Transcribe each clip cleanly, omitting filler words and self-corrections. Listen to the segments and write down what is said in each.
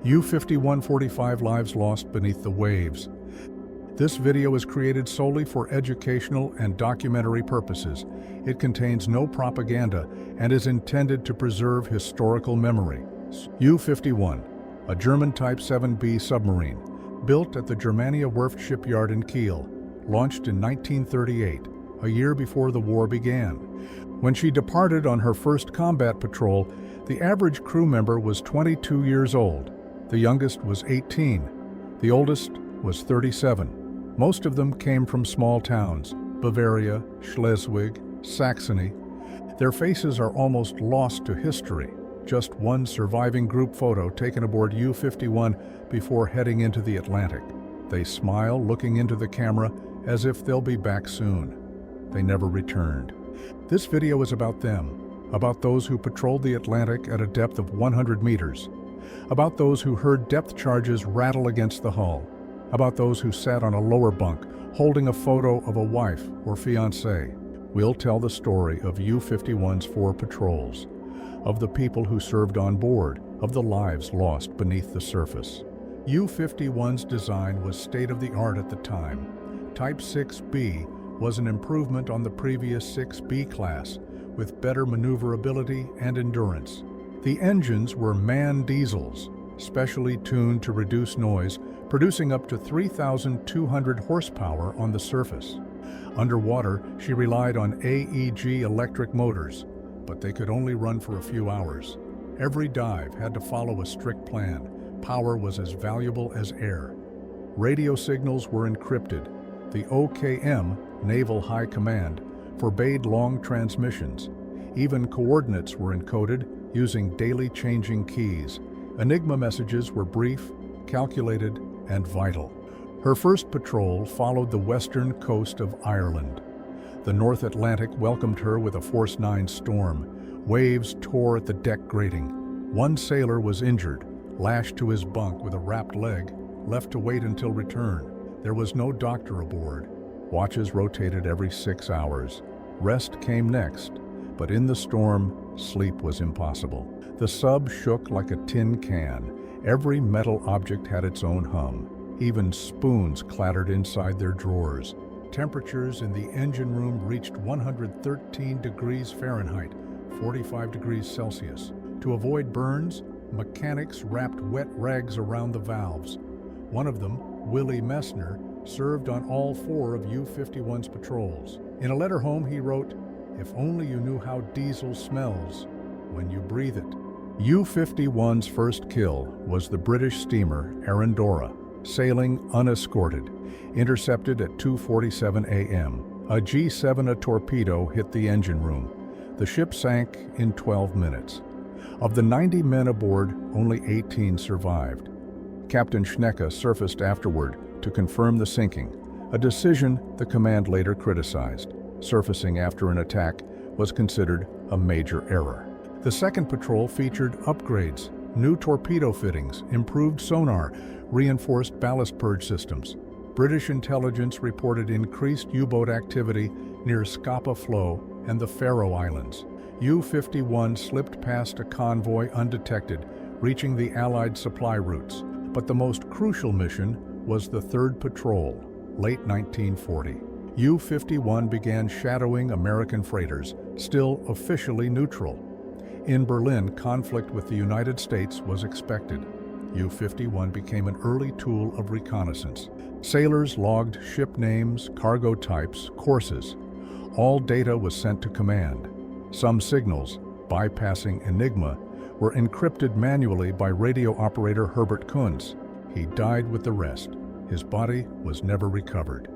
U-51 45 lives lost beneath the waves. This video is created solely for educational and documentary purposes. It contains no propaganda and is intended to preserve historical memory. U-51, a German Type 7B submarine, built at the Germania Werft shipyard in Kiel, launched in 1938, a year before the war began. When she departed on her first combat patrol, the average crew member was 22 years old. The youngest was 18. The oldest was 37. Most of them came from small towns, Bavaria, Schleswig, Saxony. Their faces are almost lost to history. Just one surviving group photo taken aboard U-51 before heading into the Atlantic. They smile, looking into the camera as if they'll be back soon. They never returned. This video is about them, about those who patrolled the Atlantic at a depth of 100 meters, about those who heard depth charges rattle against the hull, about those who sat on a lower bunk holding a photo of a wife or fiancé. We'll tell the story of U-51's 4 patrols, of the people who served on board, of the lives lost beneath the surface. U-51's design was state-of-the-art at the time. Type 6B was an improvement on the previous 6B class, with better maneuverability and endurance. The engines were MAN diesels, specially tuned to reduce noise, producing up to 3,200 horsepower on the surface. Underwater, she relied on AEG electric motors, but they could only run for a few hours. Every dive had to follow a strict plan. Power was as valuable as air. Radio signals were encrypted. The OKM, Naval High Command, forbade long transmissions. Even coordinates were encoded using daily changing keys. Enigma messages were brief, calculated, and vital. Her first patrol followed the western coast of Ireland. The North Atlantic welcomed her with a Force 9 storm. Waves tore at the deck grating. One sailor was injured, lashed to his bunk with a wrapped leg, left to wait until return. There was no doctor aboard. Watches rotated every 6 hours. Rest came next, but in the storm, sleep was impossible. The sub shook like a tin can. Every metal object had its own hum. Even spoons clattered inside their drawers. Temperatures in the engine room reached 113 degrees Fahrenheit, 45 degrees Celsius. To avoid burns, mechanics wrapped wet rags around the valves. One of them, Willie Messner, served on all 4 of U-51's patrols. In a letter home, he wrote, "If only you knew how diesel smells when you breathe it." U-51's first kill was the British steamer Arendora, sailing unescorted, intercepted at 2:47 a.m. A G7 torpedo hit the engine room. The ship sank in 12 minutes. Of the 90 men aboard, only 18 survived. Captain Schnecke surfaced afterward to confirm the sinking, a decision the command later criticized. Surfacing after an attack was considered a major error. The second patrol featured upgrades, new torpedo fittings, improved sonar, reinforced ballast purge systems. British intelligence reported increased U-boat activity near Scapa Flow and the Faroe Islands. U-51 slipped past a convoy undetected, reaching the Allied supply routes. But the most crucial mission was the third patrol, late 1940. U-51 began shadowing American freighters, still officially neutral. In Berlin, conflict with the United States was expected. U-51 became an early tool of reconnaissance. Sailors logged ship names, cargo types, courses. All data was sent to command. Some signals, bypassing Enigma, were encrypted manually by radio operator Herbert Kunz. He died with the rest. His body was never recovered.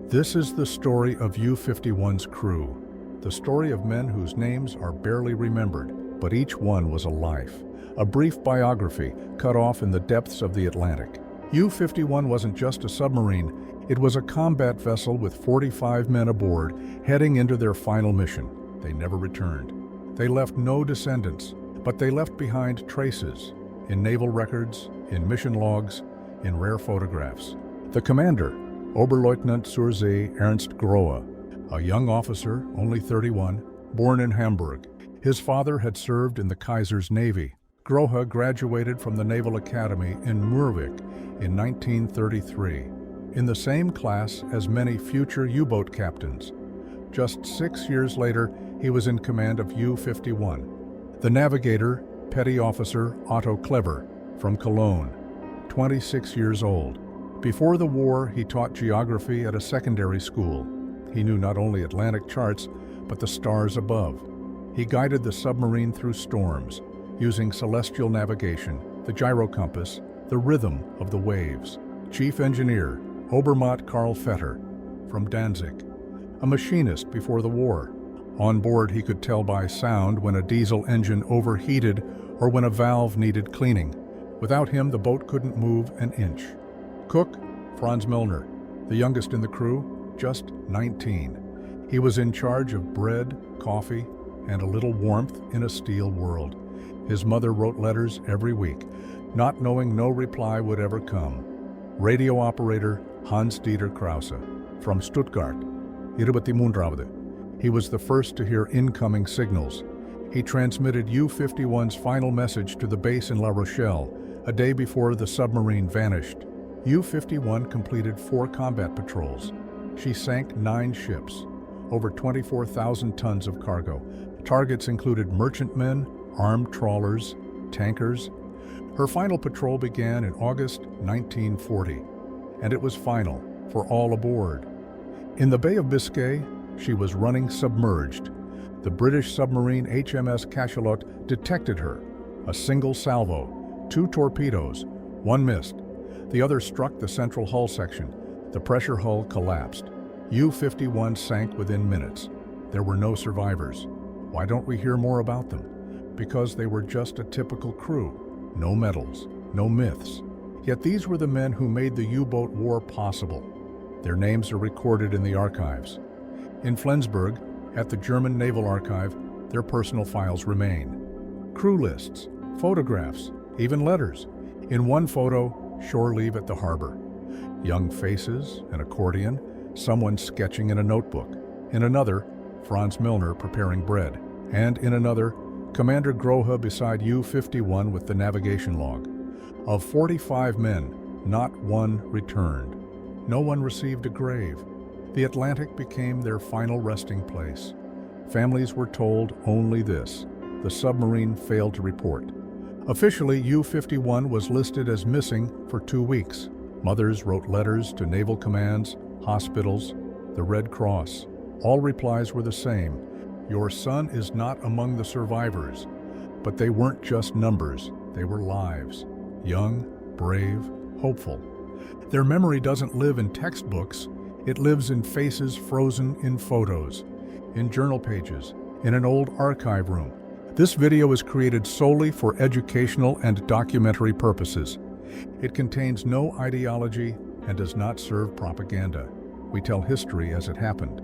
This is the story of U-51's crew, the story of men whose names are barely remembered, but each one was a life, a brief biography cut off in the depths of the Atlantic. U-51 wasn't just a submarine, it was a combat vessel with 45 men aboard, heading into their final mission. They never returned. They left no descendants, but they left behind traces, in naval records, in mission logs, in rare photographs. The commander, Oberleutnant zur See Ernst Grohe, a young officer, only 31, born in Hamburg. His father had served in the Kaiser's Navy. Grohe graduated from the Naval Academy in Murvik in 1933, in the same class as many future U-boat captains. Just 6 years later, he was in command of U-51. The navigator, Petty Officer Otto Clever, from Cologne, 26 years old. Before the war, he taught geography at a secondary school. He knew not only Atlantic charts, but the stars above. He guided the submarine through storms, using celestial navigation, the gyrocompass, the rhythm of the waves. Chief Engineer, Obermatt Karl Vetter, from Danzig, a machinist before the war. On board, he could tell by sound when a diesel engine overheated or when a valve needed cleaning. Without him, the boat couldn't move an inch. Cook, Franz Milner, the youngest in the crew, just 19. He was in charge of bread, coffee, and a little warmth in a steel world. His mother wrote letters every week, not knowing no reply would ever come. Radio operator Hans-Dieter Krause, from Stuttgart, 23. He was the first to hear incoming signals. He transmitted U-51's final message to the base in La Rochelle, a day before the submarine vanished. U-51 completed 4 combat patrols. She sank 9 ships, over 24,000 tons of cargo. Targets included merchantmen, armed trawlers, tankers. Her final patrol began in August 1940, and it was final for all aboard. In the Bay of Biscay, she was running submerged. The British submarine HMS Cachalot detected her. A single salvo, 2 torpedoes, 1 missed. The other struck the central hull section. The pressure hull collapsed. U-51 sank within minutes. There were no survivors. Why don't we hear more about them? Because they were just a typical crew. No medals, no myths. Yet these were the men who made the U-boat war possible. Their names are recorded in the archives. In Flensburg, at the German Naval Archive, their personal files remain. Crew lists, photographs, even letters. In one photo, shore leave at the harbor. Young faces, an accordion, someone sketching in a notebook. In another, Franz Milner preparing bread. And in another, Commander Grohe beside U-51 with the navigation log. Of 45 men, not one returned. No one received a grave. The Atlantic became their final resting place. Families were told only this: the submarine failed to report. Officially, U-51 was listed as missing for 2 weeks. Mothers wrote letters to naval commands, hospitals, the Red Cross. All replies were the same: your son is not among the survivors. But they weren't just numbers, they were lives. Young, brave, hopeful. Their memory doesn't live in textbooks, it lives in faces frozen in photos, in journal pages, in an old archive room. This video is created solely for educational and documentary purposes. It contains no ideology and does not serve propaganda. We tell history as it happened.